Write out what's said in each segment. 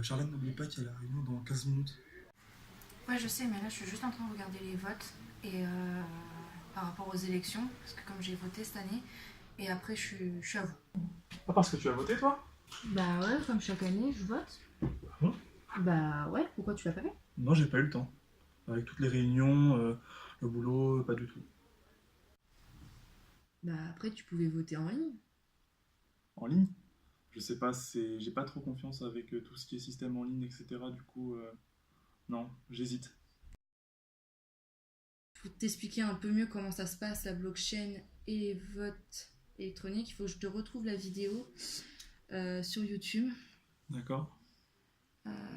Charlène, n'oublie pas qu'il y a la réunion dans 15 minutes. Ouais, je sais, mais là, je suis juste en train de regarder les votes et par rapport aux élections, parce que comme j'ai voté cette année, et après, je suis à vous. Pas parce que tu as voté, toi? Bah ouais, comme chaque année, je vote. Ah bon? Bah ouais, pourquoi tu l'as pas fait? Non, j'ai pas eu le temps. Avec toutes les réunions, le boulot, pas du tout. Bah après, tu pouvais voter en ligne. En ligne? Je sais pas, j'ai pas trop confiance avec tout ce qui est système en ligne, etc. Du coup, non, j'hésite. Pour t'expliquer un peu mieux comment ça se passe, la blockchain et les votes électroniques, il faut que je te retrouve la vidéo sur YouTube. D'accord.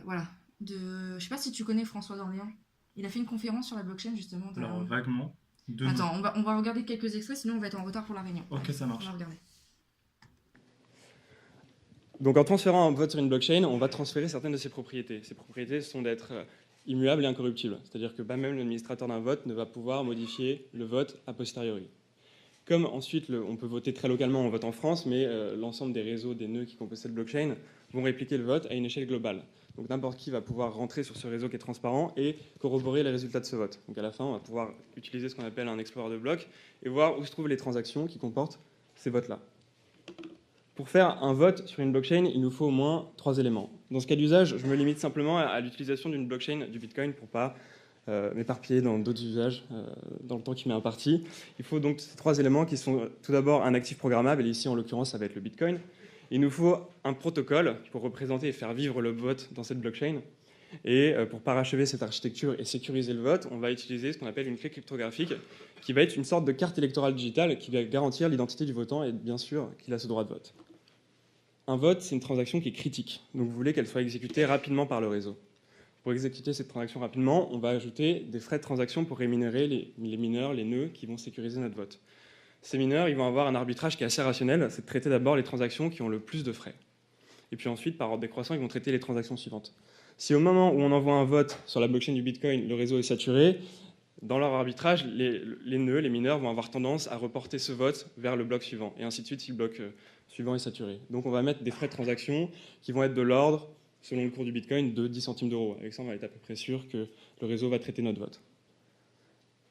Voilà. Je sais pas si tu connais François Dorléans. Il a fait une conférence sur la blockchain justement. Alors, vaguement. De nom. Attends, on va regarder quelques extraits, sinon on va être en retard pour la réunion. Ok, ça marche. On va regarder. Donc en transférant un vote sur une blockchain, on va transférer certaines de ses propriétés. Ces propriétés sont d'être immuables et incorruptibles. C'est-à-dire que même l'administrateur d'un vote ne va pouvoir modifier le vote a posteriori. Comme ensuite, on peut voter très localement, on vote en France, mais l'ensemble des réseaux, des nœuds qui composent cette blockchain vont répliquer le vote à une échelle globale. Donc n'importe qui va pouvoir rentrer sur ce réseau qui est transparent et corroborer les résultats de ce vote. Donc à la fin, on va pouvoir utiliser ce qu'on appelle un explorer de blocs et voir où se trouvent les transactions qui comportent ces votes-là. Pour faire un vote sur une blockchain, il nous faut au moins 3 éléments. Dans ce cas d'usage, je me limite simplement à l'utilisation d'une blockchain du Bitcoin pour ne pas m'éparpiller dans d'autres usages dans le temps qui m'est imparti. Il faut donc ces 3 éléments qui sont tout d'abord un actif programmable, et ici en l'occurrence ça va être le Bitcoin. Il nous faut un protocole pour représenter et faire vivre le vote dans cette blockchain. Et pour parachever cette architecture et sécuriser le vote, on va utiliser ce qu'on appelle une clé cryptographique qui va être une sorte de carte électorale digitale qui va garantir l'identité du votant et bien sûr qu'il a ce droit de vote. Un vote, c'est une transaction qui est critique, donc vous voulez qu'elle soit exécutée rapidement par le réseau. Pour exécuter cette transaction rapidement, on va ajouter des frais de transaction pour rémunérer les mineurs, les nœuds qui vont sécuriser notre vote. Ces mineurs, ils vont avoir un arbitrage qui est assez rationnel, c'est de traiter d'abord les transactions qui ont le plus de frais. Et puis ensuite, par ordre décroissant, ils vont traiter les transactions suivantes. Si au moment où on envoie un vote sur la blockchain du Bitcoin, le réseau est saturé, dans leur arbitrage, les nœuds, les mineurs vont avoir tendance à reporter ce vote vers le bloc suivant, et ainsi de suite si le bloc suivant est saturé. Donc on va mettre des frais de transaction qui vont être de l'ordre, selon le cours du Bitcoin, de 10 centimes d'euros. Avec ça, on va être à peu près sûr que le réseau va traiter notre vote.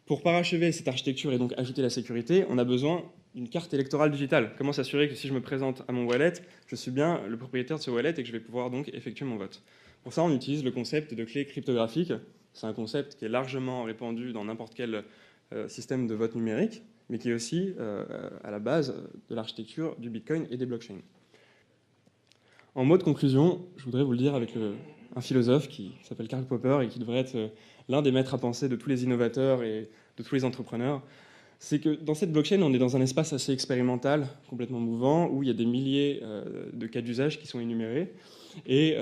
Pour parachever cette architecture et donc ajouter la sécurité, on a besoin d'une carte électorale digitale. Comment s'assurer que si je me présente à mon wallet, je suis bien le propriétaire de ce wallet et que je vais pouvoir donc effectuer mon vote. Pour ça, on utilise le concept de clé cryptographique. C'est un concept qui est largement répandu dans n'importe quel système de vote numérique, mais qui est aussi à la base de l'architecture du Bitcoin et des blockchains. En mot de conclusion, je voudrais vous le dire avec un philosophe qui s'appelle Karl Popper et qui devrait être l'un des maîtres à penser de tous les innovateurs et de tous les entrepreneurs, c'est que dans cette blockchain, on est dans un espace assez expérimental, complètement mouvant, où il y a des milliers de cas d'usage qui sont énumérés, et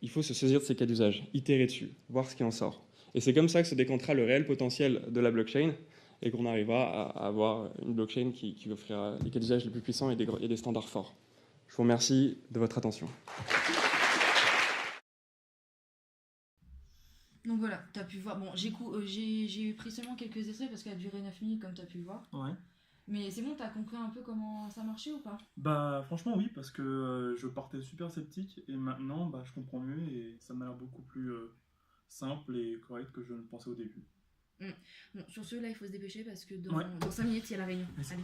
il faut se saisir de ces cas d'usage, itérer dessus, voir ce qui en sort. Et c'est comme ça que se décantera le réel potentiel de la blockchain, et qu'on arrivera à avoir une blockchain qui offrira les cas d'usage les plus puissants et des standards forts. Je vous remercie de votre attention. Donc voilà, tu as pu voir. Bon, j'ai pris seulement quelques extraits parce qu'elle a duré 9 minutes, comme tu as pu le voir. Ouais. Mais c'est bon, tu as compris un peu comment ça marchait ou pas? Bah, franchement, oui, parce que je partais super sceptique et maintenant, bah, je comprends mieux et ça m'a l'air beaucoup plus simple et correct que je ne le pensais au début. Bon, sur ce, là, il faut se dépêcher parce que Ouais. dans 5 minutes, il y a la réunion. Merci. Allez.